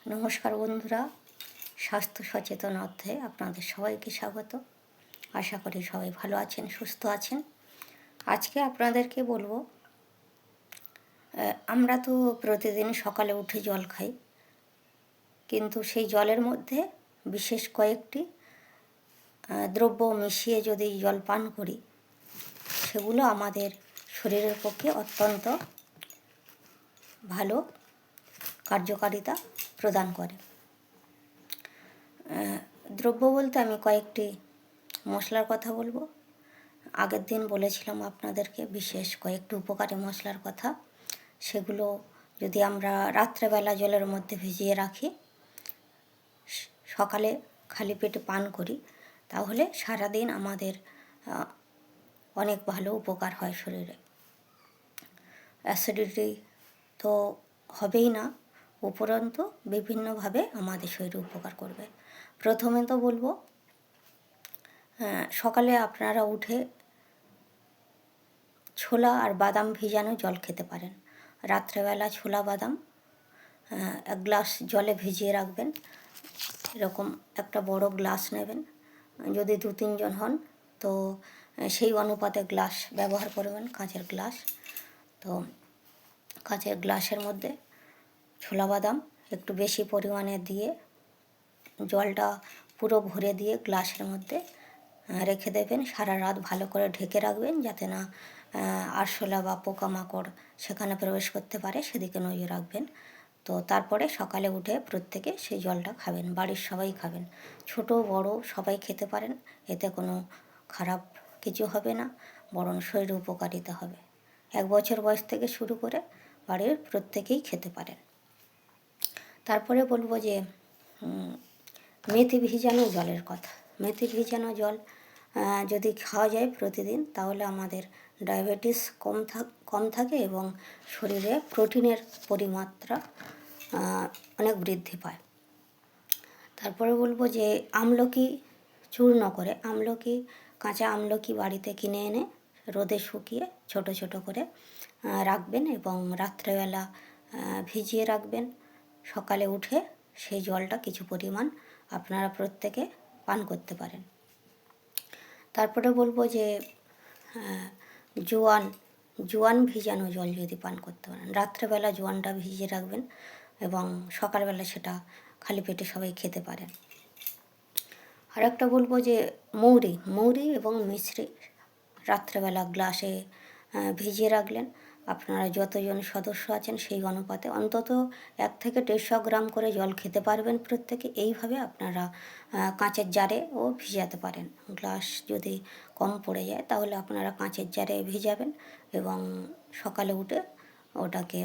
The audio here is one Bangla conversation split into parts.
নমস্কার বন্ধুরা, স্বাস্থ্য সচেতন অধ্যায়ে আপনাদের সবাইকে স্বাগত। আশা করি সবাই ভালো আছেন, সুস্থ আছেন। আজকে আপনাদেরকে বলবো, আমরা তো প্রতিদিন সকালে উঠে জল খাই, কিন্তু সেই জলের মধ্যে বিশেষ কয়েকটি দ্রব্য মিশিয়ে যদি জল পান করি, সেগুলো আমাদের শরীরের পক্ষে অত্যন্ত ভালো কার্যকারিতা প্রদান করে। দ্রব্য বলতে আমি কয়েকটি মশলার কথা বলবো। আগের দিন বলেছিলাম আপনাদেরকে বিশেষ কয়েকটি উপকারী মশলার কথা। সেগুলো যদি আমরা রাত্রেবেলা জলের মধ্যে ভিজিয়ে রাখি, সকালে খালি পেটে পান করি, তাহলে সারাদিন আমাদের অনেক ভালো উপকার হয় শরীরে। অ্যাসিডিটি তো হবেই না, উপরন্তু বিভিন্নভাবে আমাদের শরীরে উপকার করবে। প্রথমে তো বলবো, সকালে আপনারা উঠে ছোলা আর বাদাম ভিজানো জল খেতে পারেন। রাত্রেবেলা ছোলা বাদাম এক গ্লাস জলে ভিজিয়ে রাখবেন। এরকম একটা বড় গ্লাস নেবেন, যদি 2-3 জন হন তো সেই অনুপাতে গ্লাস ব্যবহার করবেন, কাঁচের গ্লাস। তো কাঁচের গ্লাসের মধ্যে ছোলা বাদাম একটু বেশি পরিমাণে দিয়ে জলটা পুরো ভরে দিয়ে গ্লাসের মধ্যে রেখে দেবেন। সারা রাত ভালো করে ঢেকে রাখবেন, যাতে না আরশোলা বা পোকামাকড় সেখানে প্রবেশ করতে পারে, সেদিকে নজর রাখবেন। তো তারপরে সকালে উঠে প্রত্যেকে সেই জলটা খাবেন, বাড়ির সবাই খাবেন, ছোট বড় সবাই খেতে পারেন। এতে কোনো খারাপ কিছু হবে না, বরং শরীরে উপকারিতা হবে। 1 বছর বয়স থেকে শুরু করে বাড়ির প্রত্যেকেই খেতে পারেন। তারপরে বলবো যে মেথি ভিজানো জলের কথা। মেথি ভিজানো জল যদি খাওয়া যায় প্রতিদিন, তাহলে আমাদের ডায়াবেটিস কম থাকে এবং শরীরে প্রোটিনের পরিমাত্রা অনেক বৃদ্ধি পায়। তারপরে বলবো যে আমলকি চূর্ণ করে, কাঁচা আমলকি বাড়িতে কিনে এনে রোদে শুকিয়ে ছোট ছোট করে রাখবেন এবং রাত্রেবেলা ভিজিয়ে রাখবেন। সকালে উঠে সেই জলটা কিছু পরিমাণ আপনারা প্রত্যেকে পান করতে পারেন। তারপরে বলবো যে জোয়ান ভিজানো জল যদি পান করতে পারেন, রাত্রেবেলা জোয়ানটা ভিজিয়ে রাখবেন এবং সকালবেলা সেটা খালি পেটে সবাই খেতে পারেন। আর একটা বলবো যে মৌরি এবং মিছরি রাত্রেবেলা গ্লাসে ভিজিয়ে রাখলেন। আপনারা যতজন সদস্য আছেন সেই অনুপাতে অন্তত 1 থেকে 150 গ্রাম করে জল খেতে পারবেন প্রত্যেকে। এইভাবে আপনারা কাঁচের জারেও ভিজাতে পারেন। গ্লাস যদি কম পড়ে যায় তাহলে আপনারা কাঁচের জারে ভিজাবেন এবং সকালে উঠে ওটাকে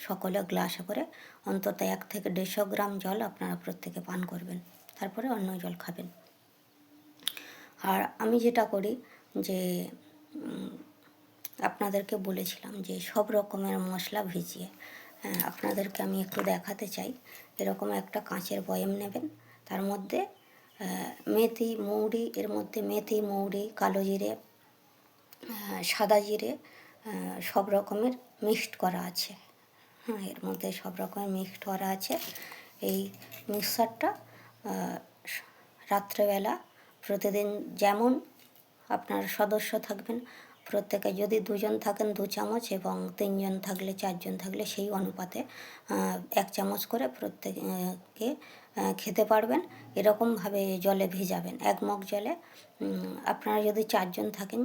সকলে গ্লাসে করে অন্তত 1 থেকে 150 গ্রাম জল আপনারা প্রত্যেকে পান করবেন, তারপরে অন্য জল খাবেন। আর আমি যেটা করি যে আপনাদেরকে বলেছিলাম যে সব রকমের মশলা ভিজিয়ে, আপনাদেরকে আমি একটু দেখাতে চাই। এরকম একটা কাঁচের বয়াম নেবেন, তার মধ্যে মেথি মৌরি, এর মধ্যে মেথি মৌরি, কালো জিরে, সাদা জিরে সব রকমের মিক্সড করা আছে। এর মধ্যে সব রকমের মিক্সড করা আছে। এই মিক্সারটা রাত্রেবেলা প্রতিদিন যেমন আপনার সদস্য থাকবেন প্রত্যেকে, যদি 2 জন থাকেন 2 চামচ এবং 3 জন থাকলে 4 জন থাকলে সেই অনুপাতে 1 চামচ করে প্রত্যেকে খেতে পারবেন। এরকমভাবে জলে ভিজাবেন। 1 মগ জলে আপনারা যদি 4 জন থাকেন,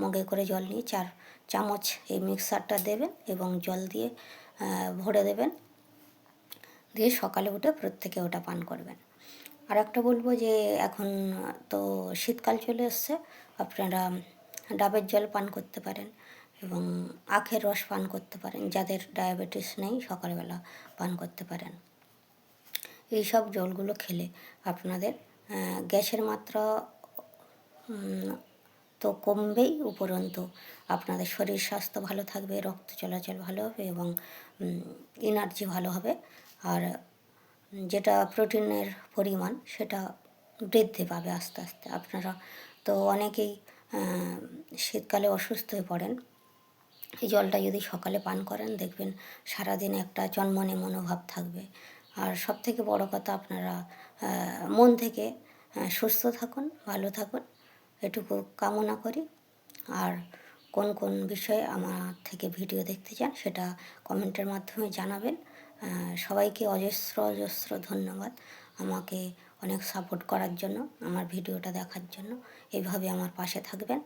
মগে করে জল নিয়ে 4 চামচ এই মিক্সারটা দেবেন এবং জল দিয়ে ভরে দেবেন, দিয়ে সকালে উঠে প্রত্যেকে ওটা পান করবেন। আর একটা বলবো যে এখন তো শীতকাল চলে এসছে, আপনারা ডাবের জল পান করতে পারেন এবং আখের রস পান করতে পারেন। যাদের ডায়াবেটিস নেই সকালবেলা পান করতে পারেন। এই সব জলগুলো খেলে আপনাদের গ্যাসের মাত্রা তো কমবেই, উপরন্তু আপনাদের শরীর স্বাস্থ্য ভালো থাকবে, রক্ত চলাচল ভালো হবে এবং এনার্জি ভালো হবে। আর যেটা প্রোটিনের পরিমাণ সেটা বৃদ্ধি পাবে আস্তে আস্তে। আপনারা তো অনেকেই শীতকালে অসুস্থ হয়ে পড়েন, এই জলটা যদি সকালে পান করেন দেখবেন সারাদিন একটা চনমনে মনোভাব থাকবে, আর সবথেকে বড় কথা, আপনারা মন থেকে সুস্থ থাকুন, ভালো থাকুন, এটুকু কামনা করি। আর কোন কোন বিষয়ে আমার থেকে ভিডিও দেখতে চান সেটা কমেন্টের মাধ্যমে জানাবেন। সবাইকে অজস্র অজস্র ধন্যবাদ আমাকে অনেক সাপোর্ট করার জন্য, আমার ভিডিওটা দেখার জন্য। এইভাবে আমার পাশে থাকবেন।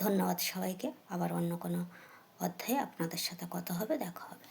ধন্যবাদ সবাইকে। আবার অন্য কোনো অধ্যায়ে আপনাদের সাথে কথা হবে, দেখা হবে।